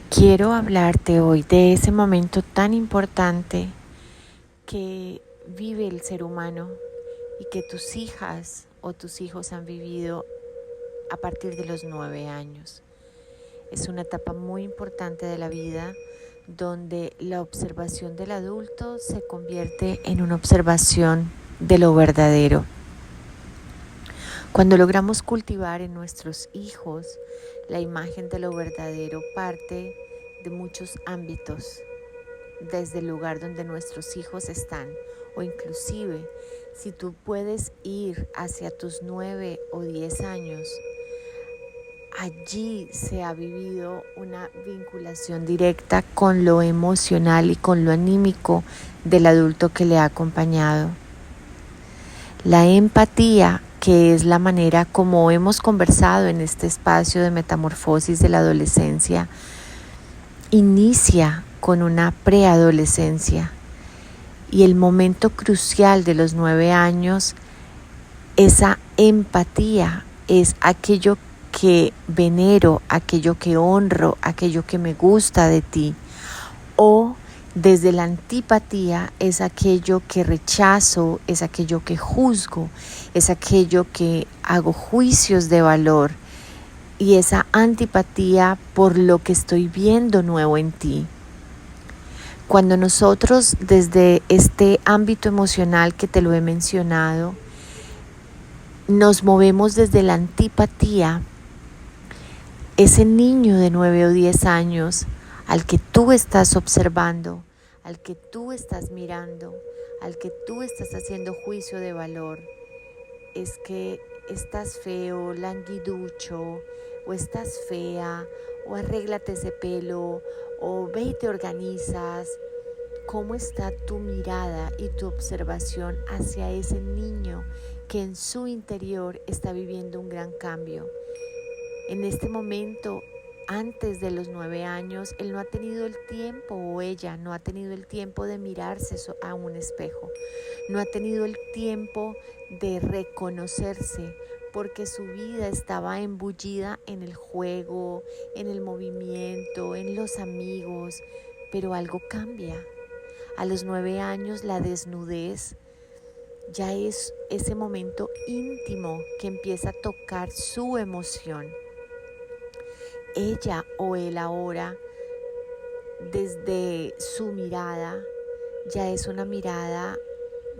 Quiero hablarte hoy de ese momento tan importante que vive el ser humano y que tus hijas o tus hijos han vivido a partir de los 9 años. Es una etapa muy importante de la vida donde la observación del adulto se convierte en una observación de lo verdadero. Cuando logramos cultivar en nuestros hijos la imagen de lo verdadero, parte de muchos ámbitos, desde el lugar donde nuestros hijos están, o inclusive si tú puedes ir hacia tus 9 o 10 años, allí se ha vivido una vinculación directa con lo emocional y con lo anímico del adulto que le ha acompañado. La empatía, que es la manera como hemos conversado en este espacio de metamorfosis de la adolescencia, inicia con una preadolescencia y el momento crucial de los 9 años, esa empatía es aquello que venero, aquello que honro, aquello que me gusta de ti, o desde la antipatía es aquello que rechazo, es aquello que juzgo, es aquello que hago juicios de valor y esa antipatía por lo que estoy viendo nuevo en ti. Cuando nosotros desde este ámbito emocional que te lo he mencionado, nos movemos desde la antipatía, ese niño de 9 o 10 años al que tú estás observando, al que tú estás mirando, al que tú estás haciendo juicio de valor, es que estás feo, languiducho, o estás fea, o arréglate ese pelo, o ve y te organizas. ¿Cómo está tu mirada y tu observación hacia ese niño que en su interior está viviendo un gran cambio? En este momento, antes de los 9 años, él no ha tenido el tiempo, o ella no ha tenido el tiempo de mirarse a un espejo, no ha tenido el tiempo de reconocerse, porque su vida estaba embullida en el juego, en el movimiento, en los amigos, pero algo cambia. A los 9 años la desnudez ya es ese momento íntimo que empieza a tocar su emoción. Ella o él ahora, desde su mirada, ya es una mirada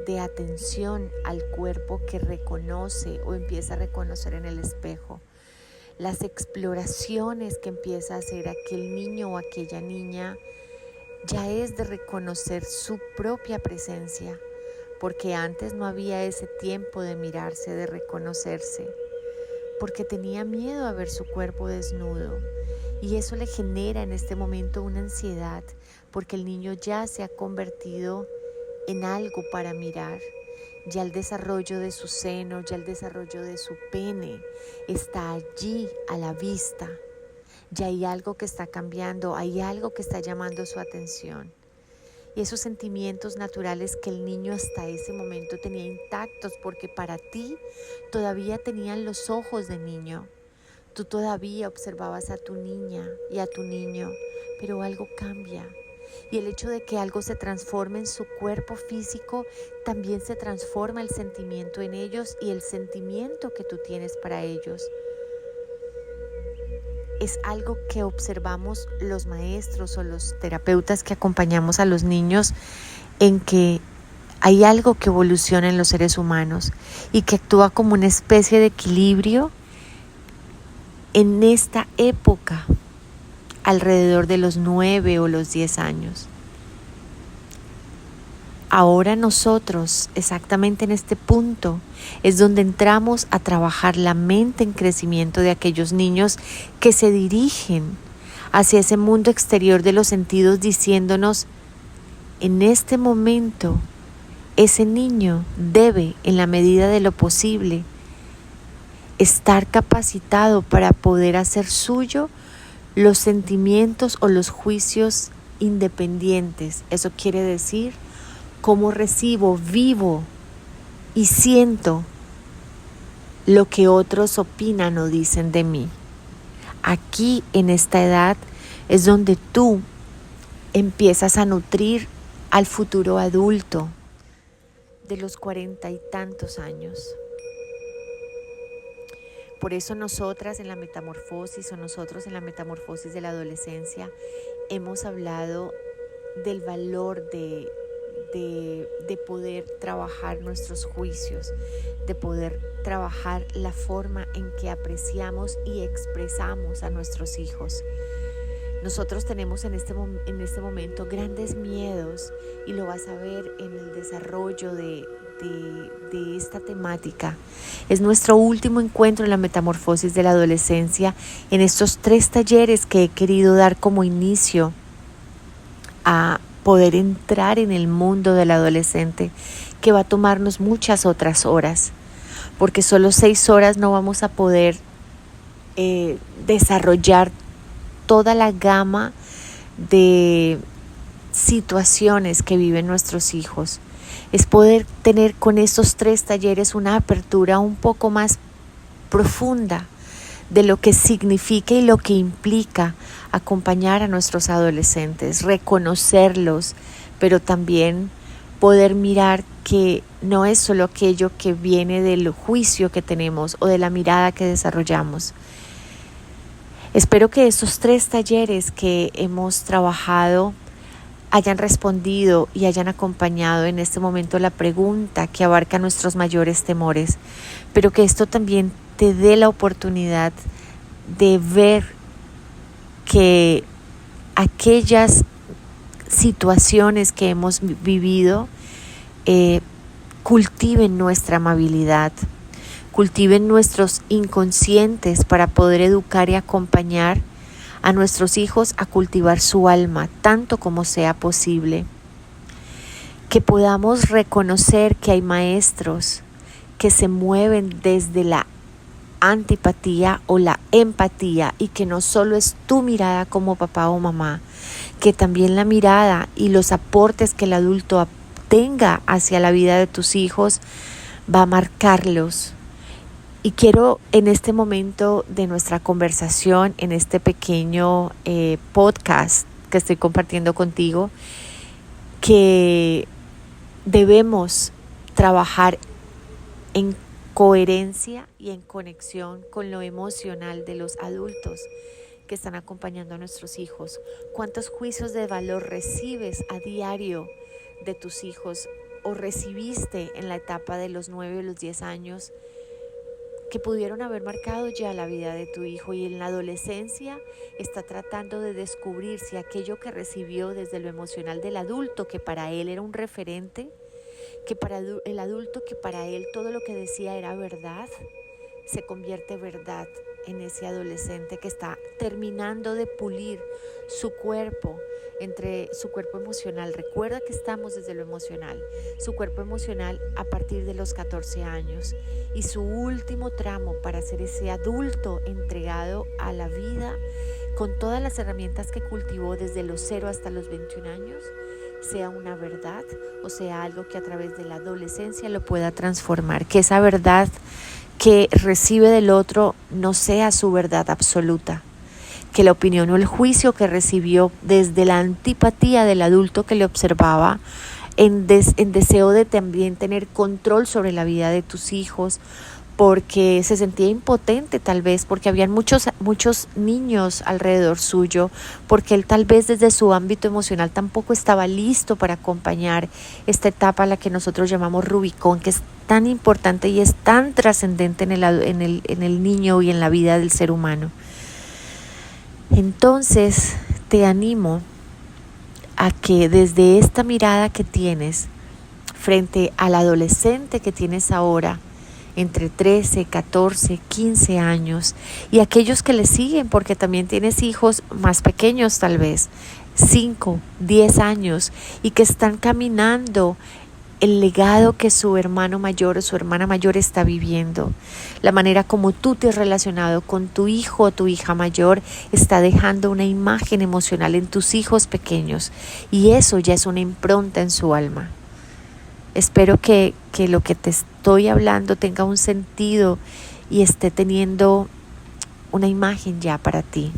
de atención al cuerpo que reconoce o empieza a reconocer en el espejo. Las exploraciones que empieza a hacer aquel niño o aquella niña ya es de reconocer su propia presencia, porque antes no había ese tiempo de mirarse, de reconocerse, porque tenía miedo a ver su cuerpo desnudo. Y eso le genera en este momento una ansiedad, porque el niño ya se ha convertido en algo para mirar. Ya el desarrollo de su seno, ya el desarrollo de su pene está allí a la vista. Ya hay algo que está cambiando, hay algo que está llamando su atención. Y esos sentimientos naturales que el niño hasta ese momento tenía intactos, porque para ti todavía tenían los ojos de niño. Tú todavía observabas a tu niña y a tu niño, pero algo cambia. Y el hecho de que algo se transforme en su cuerpo físico, también se transforma el sentimiento en ellos y el sentimiento que tú tienes para ellos. Es algo que observamos los maestros o los terapeutas que acompañamos a los niños, en que hay algo que evoluciona en los seres humanos y que actúa como una especie de equilibrio en esta época, alrededor de los 9 o los 10 años. Ahora nosotros, exactamente en este punto, es donde entramos a trabajar la mente en crecimiento de aquellos niños que se dirigen hacia ese mundo exterior de los sentidos, diciéndonos, en este momento, ese niño debe, en la medida de lo posible, estar capacitado para poder hacer suyo los sentimientos o los juicios independientes. Eso quiere decir cómo recibo, vivo y siento lo que otros opinan o dicen de mí. Aquí en esta edad es donde tú empiezas a nutrir al futuro adulto de los 40 y tantos años. Por eso nosotras en la metamorfosis, o nosotros en la metamorfosis de la adolescencia, hemos hablado del valor de poder trabajar nuestros juicios, de poder trabajar la forma en que apreciamos y expresamos a nuestros hijos. Nosotros tenemos en este momento grandes miedos, y lo vas a ver en el desarrollo de esta temática. Es nuestro último encuentro en la metamorfosis de la adolescencia, en estos 3 talleres que he querido dar como inicio a poder entrar en el mundo del adolescente, que va a tomarnos muchas otras horas, porque solo 6 horas no vamos a poder desarrollar toda la gama de situaciones que viven nuestros hijos. Es poder tener con estos 3 talleres una apertura un poco más profunda de lo que significa y lo que implica acompañar a nuestros adolescentes, reconocerlos, pero también poder mirar que no es solo aquello que viene del juicio que tenemos o de la mirada que desarrollamos. Espero que estos 3 talleres que hemos trabajado hayan respondido y hayan acompañado en este momento la pregunta que abarca nuestros mayores temores, pero que esto también te dé la oportunidad de ver que aquellas situaciones que hemos vivido cultiven nuestra amabilidad, cultiven nuestros inconscientes para poder educar y acompañar a nuestros hijos a cultivar su alma tanto como sea posible. Que podamos reconocer que hay maestros que se mueven desde la antipatía o la empatía, y que no solo es tu mirada como papá o mamá, que también la mirada y los aportes que el adulto tenga hacia la vida de tus hijos va a marcarlos. Y quiero en este momento de nuestra conversación, en este pequeño podcast que estoy compartiendo contigo, que debemos trabajar en coherencia y en conexión con lo emocional de los adultos que están acompañando a nuestros hijos. ¿Cuántos juicios de valor recibes a diario de tus hijos o recibiste en la etapa de los 9 o los 10 años que pudieron haber marcado ya la vida de tu hijo, y en la adolescencia está tratando de descubrir si aquello que recibió desde lo emocional del adulto, que para él era un referente, que para el adulto que para él todo lo que decía era verdad, se convierte verdad en ese adolescente que está terminando de pulir su cuerpo, entre su cuerpo emocional. Recuerda que estamos desde lo emocional, su cuerpo emocional a partir de los 14 años, y su último tramo para ser ese adulto entregado a la vida con todas las herramientas que cultivó desde los 0 hasta los 21 años, sea una verdad o sea algo que a través de la adolescencia lo pueda transformar, que esa verdad que recibe del otro no sea su verdad absoluta, que la opinión o el juicio que recibió desde la antipatía del adulto que le observaba en deseo de también tener control sobre la vida de tus hijos, porque se sentía impotente tal vez, porque habían muchos niños alrededor suyo, porque él tal vez desde su ámbito emocional tampoco estaba listo para acompañar esta etapa a la que nosotros llamamos Rubicón, que es tan importante y es tan trascendente en el niño y en la vida del ser humano. Entonces te animo a que desde esta mirada que tienes frente al adolescente que tienes ahora, entre 13, 14, 15 años, y aquellos que le siguen, porque también tienes hijos más pequeños tal vez, 5, 10 años, y que están caminando el legado que su hermano mayor o su hermana mayor está viviendo. La manera como tú te has relacionado con tu hijo o tu hija mayor está dejando una imagen emocional en tus hijos pequeños, y eso ya es una impronta en su alma. Espero que lo que te estoy hablando tenga un sentido y esté teniendo una imagen ya para ti.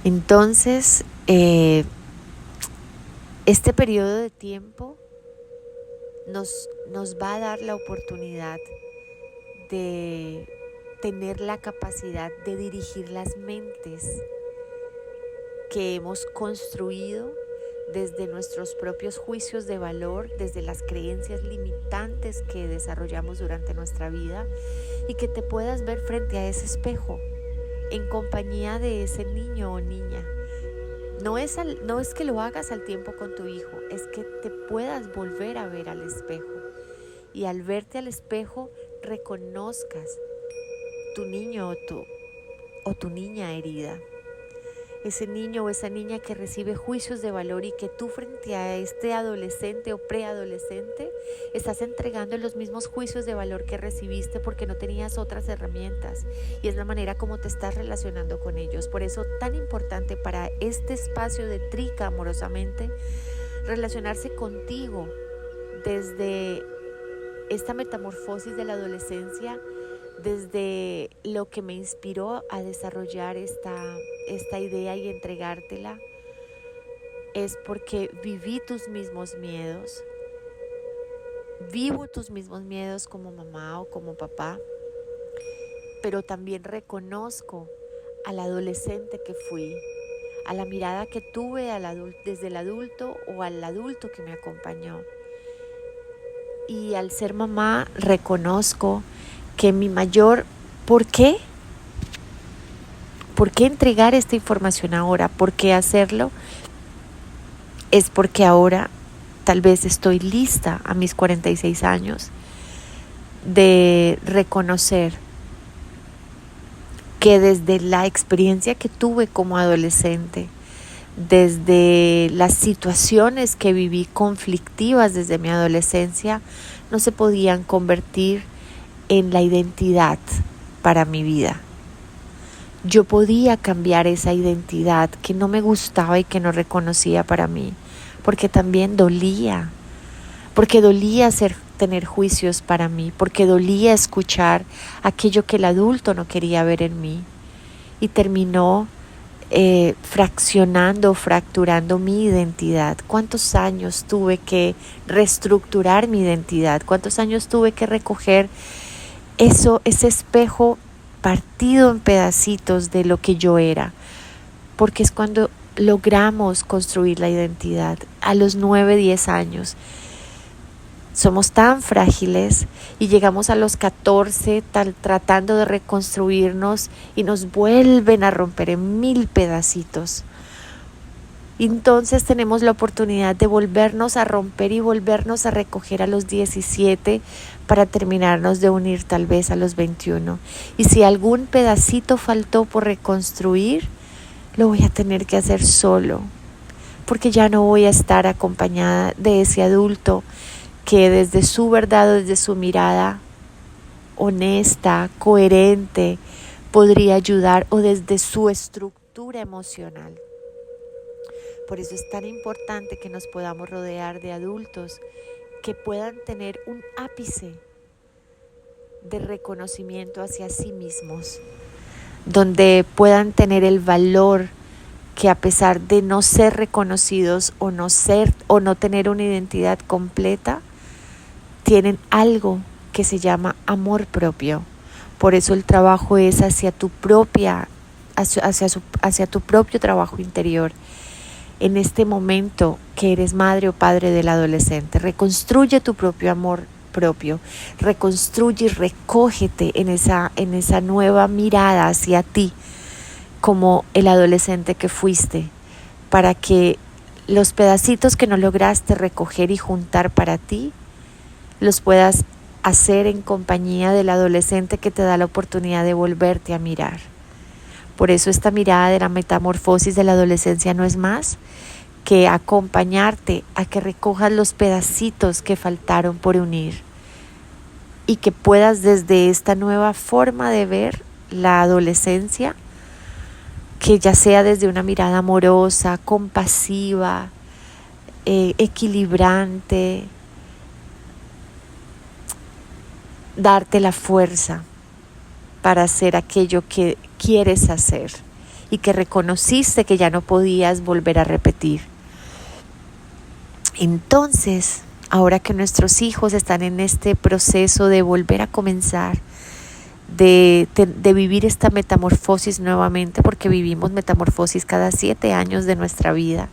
Entonces, este periodo de tiempo nos va a dar la oportunidad de tener la capacidad de dirigir las mentes que hemos construido desde nuestros propios juicios de valor, desde las creencias limitantes que desarrollamos durante nuestra vida, y que te puedas ver frente a ese espejo en compañía de ese niño o niña. No es que lo hagas al tiempo con tu hijo, es que te puedas volver a ver al espejo, y al verte al espejo reconozcas tu niño o tu niña herida, ese niño o esa niña que recibe juicios de valor, y que tú frente a este adolescente o preadolescente estás entregando los mismos juicios de valor que recibiste porque no tenías otras herramientas, y es la manera como te estás relacionando con ellos. Por eso tan importante para este espacio de Trica Amorosamente, relacionarse contigo desde esta metamorfosis de la adolescencia, desde lo que me inspiró a desarrollar esta idea y entregártela, es porque viví tus mismos miedos, vivo tus mismos miedos como mamá o como papá, pero también reconozco al adolescente que fui, a la mirada que tuve desde el adulto o al adulto que me acompañó. Y al ser mamá reconozco que mi mayor ¿por qué? ¿Por qué entregar esta información ahora? ¿Por qué hacerlo? Es porque ahora tal vez estoy lista a mis 46 años de reconocer que desde la experiencia que tuve como adolescente, desde las situaciones que viví conflictivas desde mi adolescencia, no se podían convertir en la identidad para mi vida. Yo podía cambiar esa identidad que no me gustaba y que no reconocía para mí, porque también dolía, porque dolía tener juicios para mí, porque dolía escuchar aquello que el adulto no quería ver en mí, y terminó fracturando mi identidad. ¿Cuántos años tuve que reestructurar mi identidad? ¿Cuántos años tuve que recoger ese espejo partido en pedacitos de lo que yo era? Porque es cuando logramos construir la identidad. A los 9, 10 años somos tan frágiles, y llegamos a los 14 tratando de reconstruirnos, y nos vuelven a romper en 1000 pedacitos. Entonces tenemos la oportunidad de volvernos a romper y volvernos a recoger a los 17 para terminarnos de unir tal vez a los 21. Y si algún pedacito faltó por reconstruir, lo voy a tener que hacer solo, porque ya no voy a estar acompañada de ese adulto que desde su verdad o desde su mirada honesta, coherente, podría ayudar, o desde su estructura emocional. Por eso es tan importante que nos podamos rodear de adultos que puedan tener un ápice de reconocimiento hacia sí mismos, donde puedan tener el valor que, a pesar de no ser reconocidos o no tener una identidad completa, tienen algo que se llama amor propio. Por eso el trabajo es hacia tu propio trabajo interior. En este momento que eres madre o padre del adolescente, reconstruye tu propio amor propio, reconstruye y recógete en esa nueva mirada hacia ti como el adolescente que fuiste, para que los pedacitos que no lograste recoger y juntar para ti los puedas hacer en compañía del adolescente que te da la oportunidad de volverte a mirar. Por eso esta mirada de la metamorfosis de la adolescencia no es más que acompañarte a que recojas los pedacitos que faltaron por unir, y que puedas, desde esta nueva forma de ver la adolescencia, que ya sea desde una mirada amorosa, compasiva, equilibrante, darte la fuerza para hacer aquello que quieres hacer y que reconociste que ya no podías volver a repetir. Entonces, ahora que nuestros hijos están en este proceso de volver a comenzar, de vivir esta metamorfosis nuevamente, porque vivimos metamorfosis cada 7 años de nuestra vida,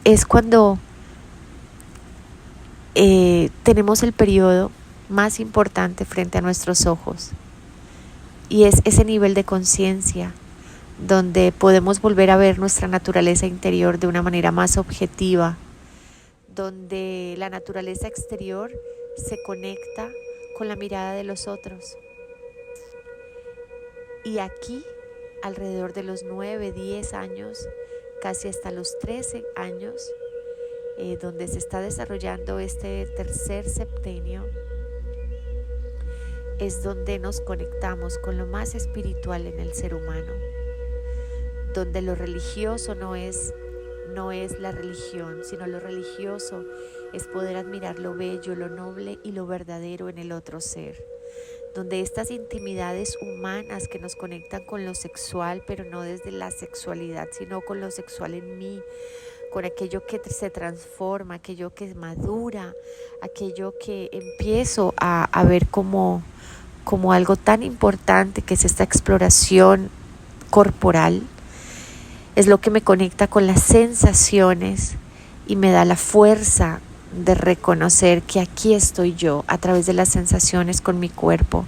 es cuando tenemos el periodo más importante frente a nuestros ojos, y es ese nivel de conciencia donde podemos volver a ver nuestra naturaleza interior de una manera más objetiva, donde la naturaleza exterior se conecta con la mirada de los otros. Y aquí, alrededor de los 9, 10 años, casi hasta los 13 años, donde se está desarrollando este tercer septenio, es donde nos conectamos con lo más espiritual en el ser humano, donde lo religioso no es la religión, sino lo religioso es poder admirar lo bello, lo noble y lo verdadero en el otro ser, donde estas intimidades humanas que nos conectan con lo sexual, pero no desde la sexualidad, sino con lo sexual en mí, con aquello que se transforma, aquello que madura, aquello que empiezo a ver como algo tan importante, que es esta exploración corporal, es lo que me conecta con las sensaciones y me da la fuerza de reconocer que aquí estoy yo a través de las sensaciones con mi cuerpo,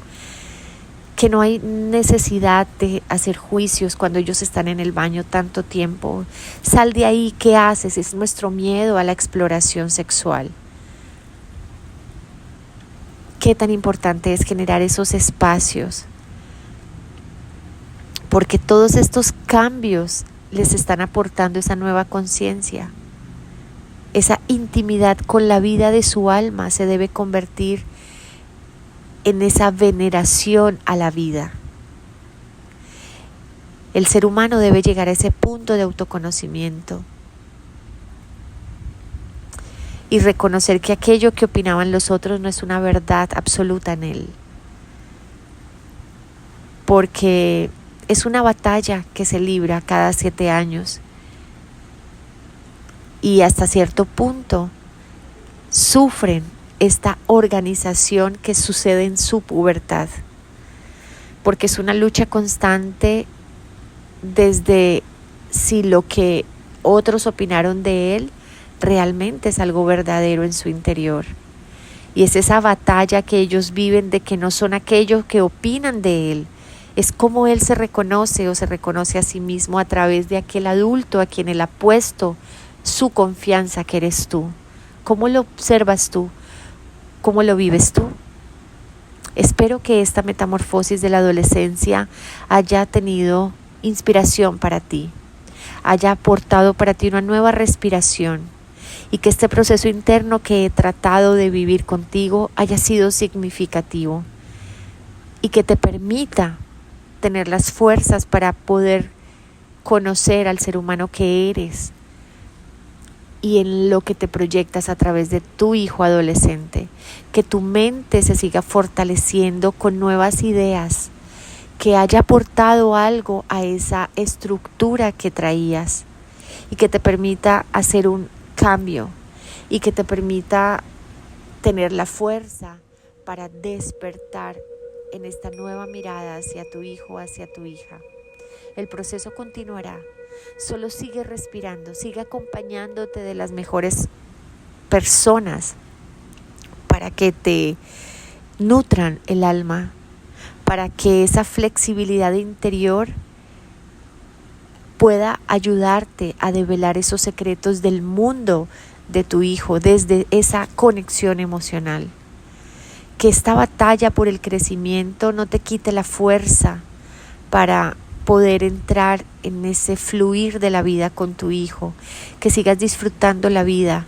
que no hay necesidad de hacer juicios cuando ellos están en el baño tanto tiempo. Sal de ahí, ¿qué haces? Es nuestro miedo a la exploración sexual. Qué tan importante es generar esos espacios, porque todos estos cambios les están aportando esa nueva conciencia. Esa intimidad con la vida de su alma se debe convertir en esa veneración a la vida. El ser humano debe llegar a ese punto de autoconocimiento y reconocer que aquello que opinaban los otros no es una verdad absoluta en él, porque es una batalla que se libra cada 7 años y hasta cierto punto sufren esta organización que sucede en su pubertad, porque es una lucha constante desde si lo que otros opinaron de él realmente es algo verdadero en su interior. Y es esa batalla que ellos viven de que no son aquellos que opinan de él, es como él se reconoce o se reconoce a sí mismo a través de aquel adulto a quien él ha puesto su confianza, que eres tú. ¿Cómo lo observas tú? ¿Cómo lo vives tú? Espero que esta metamorfosis de la adolescencia haya tenido inspiración para ti, haya aportado para ti una nueva respiración, y que este proceso interno que he tratado de vivir contigo haya sido significativo y que te permita tener las fuerzas para poder conocer al ser humano que eres y en lo que te proyectas a través de tu hijo adolescente. Que tu mente se siga fortaleciendo con nuevas ideas, que haya aportado algo a esa estructura que traías y que te permita hacer un cambio y que te permita tener la fuerza para despertar en esta nueva mirada hacia tu hijo, hacia tu hija. El proceso continuará. Solo sigue respirando, sigue acompañándote de las mejores personas para que te nutran el alma, para que esa flexibilidad interior pueda ayudarte a develar esos secretos del mundo de tu hijo desde esa conexión emocional. Que esta batalla por el crecimiento no te quite la fuerza para poder entrar en ese fluir de la vida con tu hijo, que sigas disfrutando la vida,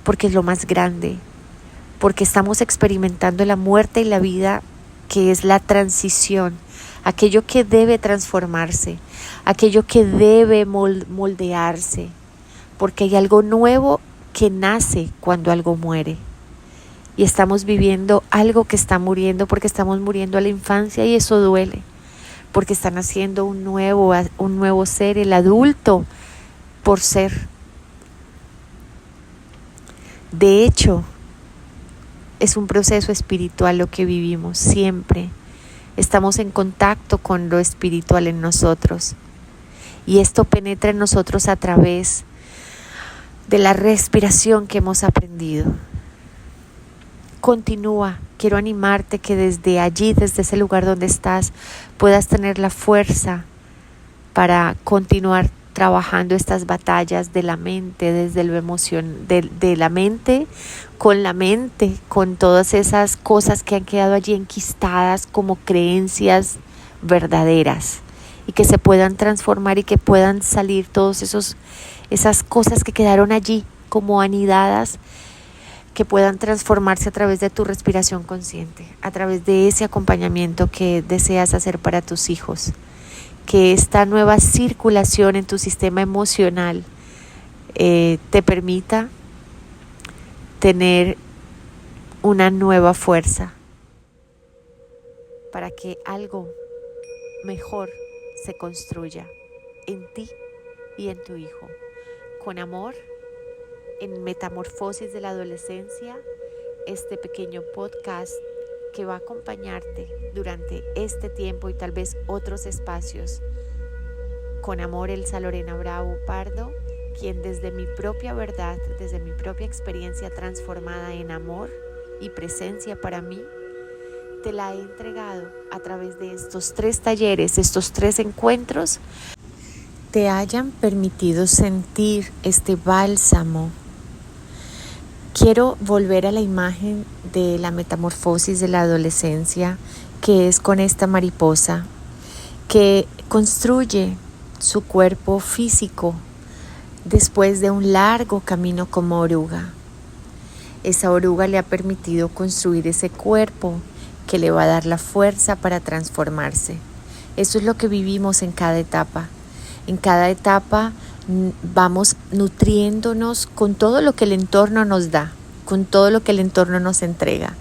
porque es lo más grande, porque estamos experimentando la muerte y la vida, que es la transición, aquello que debe transformarse, aquello que debe moldearse, porque hay algo nuevo que nace cuando algo muere. Y estamos viviendo algo que está muriendo, porque estamos muriendo a la infancia y eso duele. porque están haciendo un nuevo ser, el adulto por ser. De hecho, es un proceso espiritual lo que vivimos siempre. Estamos en contacto con lo espiritual en nosotros y esto penetra en nosotros a través de la respiración que hemos aprendido. Continúa, quiero animarte que desde allí, desde ese lugar donde estás, puedas tener la fuerza para continuar trabajando estas batallas de la mente, desde lo de la mente, con todas esas cosas que han quedado allí enquistadas como creencias verdaderas y que se puedan transformar y que puedan salir esas cosas que quedaron allí como anidadas, que puedan transformarse a través de tu respiración consciente, a través de ese acompañamiento que deseas hacer para tus hijos. Que esta nueva circulación en tu sistema emocional te permita tener una nueva fuerza para que algo mejor se construya en ti y en tu hijo. Con amor, en Metamorfosis de la Adolescencia, este pequeño podcast que va a acompañarte durante este tiempo y tal vez otros espacios. Con amor, Elsa Lorena Bravo Pardo, quien desde mi propia verdad, desde mi propia experiencia transformada en amor y presencia para mí, te la he entregado a través de estos 3 talleres, estos 3 encuentros, te hayan permitido sentir este bálsamo. Quiero volver a la imagen de la metamorfosis de la adolescencia, que es con esta mariposa que construye su cuerpo físico después de un largo camino como oruga. Esa oruga le ha permitido construir ese cuerpo que le va a dar la fuerza para transformarse. Eso es lo que vivimos en cada etapa. En cada etapa vamos nutriéndonos con todo lo que el entorno nos da, con todo lo que el entorno nos entrega.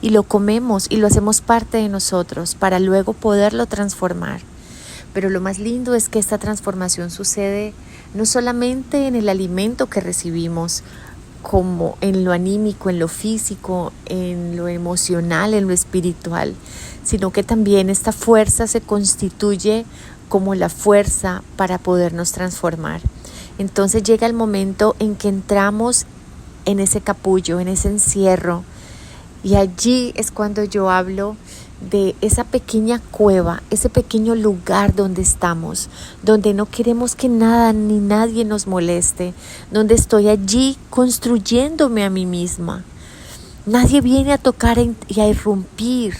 Y lo comemos y lo hacemos parte de nosotros para luego poderlo transformar. Pero lo más lindo es que esta transformación sucede no solamente en el alimento que recibimos, como en lo anímico, en lo físico, en lo emocional, en lo espiritual, sino que también esta fuerza se constituye como la fuerza para podernos transformar. Entonces llega el momento en que entramos en ese capullo, en ese encierro, y allí es cuando yo hablo de esa pequeña cueva, ese pequeño lugar donde estamos, donde no queremos que nada ni nadie nos moleste, donde estoy allí construyéndome a mí misma. Nadie viene a tocar y a irrumpir.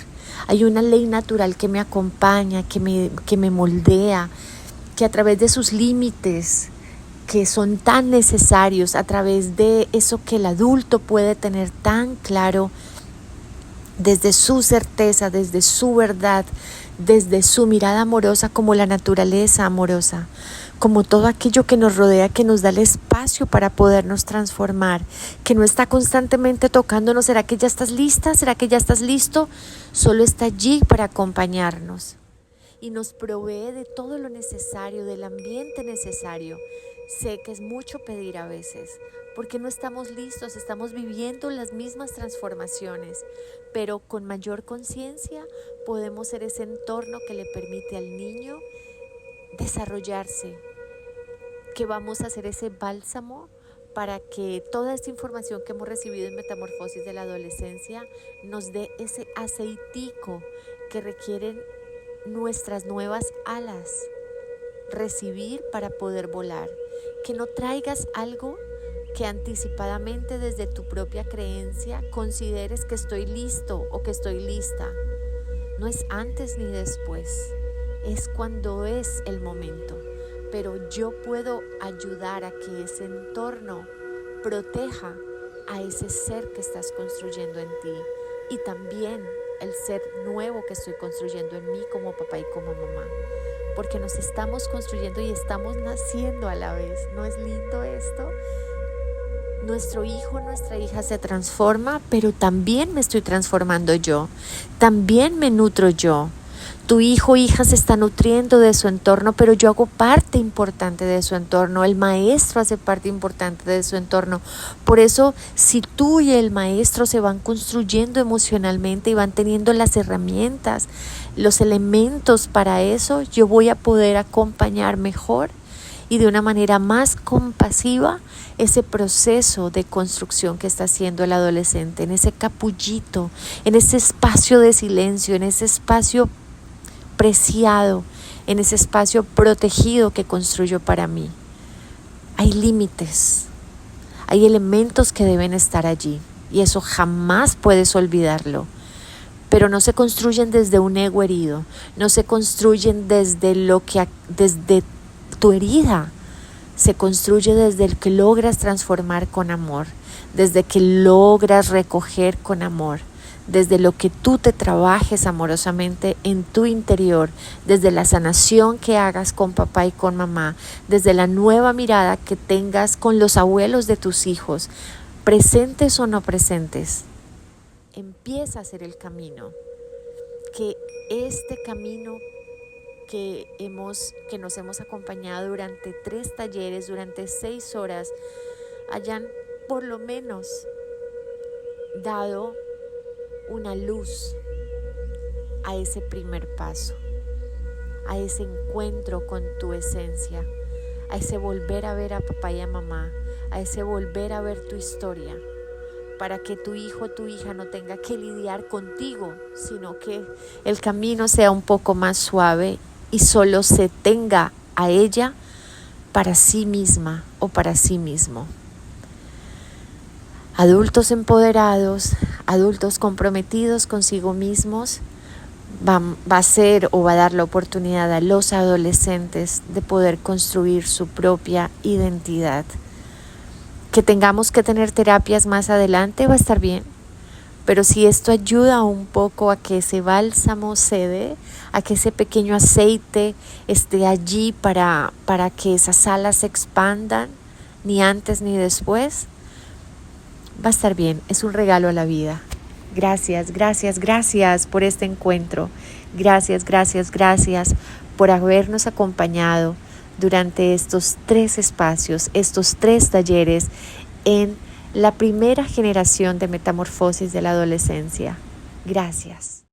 Hay una ley natural que me acompaña, que me moldea, que a través de sus límites, que son tan necesarios, a través de eso que el adulto puede tener tan claro, desde su certeza, desde su verdad, desde su mirada amorosa, como la naturaleza amorosa, como todo aquello que nos rodea, que nos da el espacio para podernos transformar, que no está constantemente tocándonos. ¿Será que ya estás lista? ¿Será que ya estás listo? Solo está allí para acompañarnos y nos provee de todo lo necesario, del ambiente necesario. Sé que es mucho pedir a veces, porque no estamos listos, estamos viviendo las mismas transformaciones, pero con mayor conciencia podemos ser ese entorno que le permite al niño desarrollarse, que vamos a hacer ese bálsamo para que toda esta información que hemos recibido en Metamorfosis de la Adolescencia nos dé ese aceitico que requieren nuestras nuevas alas recibir para poder volar. Que no traigas algo que anticipadamente desde tu propia creencia consideres que estoy listo o que estoy lista. No es antes ni después, es cuando es el momento. Pero yo puedo ayudar a que ese entorno proteja a ese ser que estás construyendo en ti y también el ser nuevo que estoy construyendo en mí como papá y como mamá. Porque nos estamos construyendo y estamos naciendo a la vez. ¿No es lindo esto? Nuestro hijo, nuestra hija se transforma, pero también me estoy transformando yo. También me nutro yo. Tu hijo o hija se está nutriendo de su entorno, pero yo hago parte importante de su entorno. El maestro hace parte importante de su entorno. Por eso, si tú y el maestro se van construyendo emocionalmente y van teniendo las herramientas, los elementos para eso, yo voy a poder acompañar mejor y de una manera más compasiva ese proceso de construcción que está haciendo el adolescente, en ese capullito, en ese espacio de silencio, en ese espacio preciado, en ese espacio protegido que construyo para mí. Hay límites, hay elementos que deben estar allí y eso jamás puedes olvidarlo. Pero no se construyen desde un ego herido, no se construyen desde tu herida, se construye desde el que logras transformar con amor, desde que logras recoger con amor, desde lo que tú te trabajes amorosamente en tu interior, desde la sanación que hagas con papá y con mamá, desde la nueva mirada que tengas con los abuelos de tus hijos, presentes o no presentes. Empieza a hacer el camino, que este camino que nos hemos acompañado durante 3 talleres, durante 6 horas, hayan por lo menos dado una luz a ese primer paso, a ese encuentro con tu esencia, a ese volver a ver a papá y a mamá, a ese volver a ver tu historia, para que tu hijo o tu hija no tenga que lidiar contigo, sino que el camino sea un poco más suave y solo se tenga a ella para sí misma o para sí mismo. Adultos empoderados, adultos comprometidos consigo mismos, va a ser o va a dar la oportunidad a los adolescentes de poder construir su propia identidad. Que tengamos que tener terapias más adelante va a estar bien, pero si esto ayuda un poco a que ese bálsamo se dé, a que ese pequeño aceite esté allí para que esas alas se expandan, ni antes ni después, va a estar bien. Es un regalo a la vida. Gracias, gracias, gracias por este encuentro. Gracias, gracias, gracias por habernos acompañado durante estos 3 espacios, estos 3 talleres en la primera generación de metamorfosis de la adolescencia. Gracias.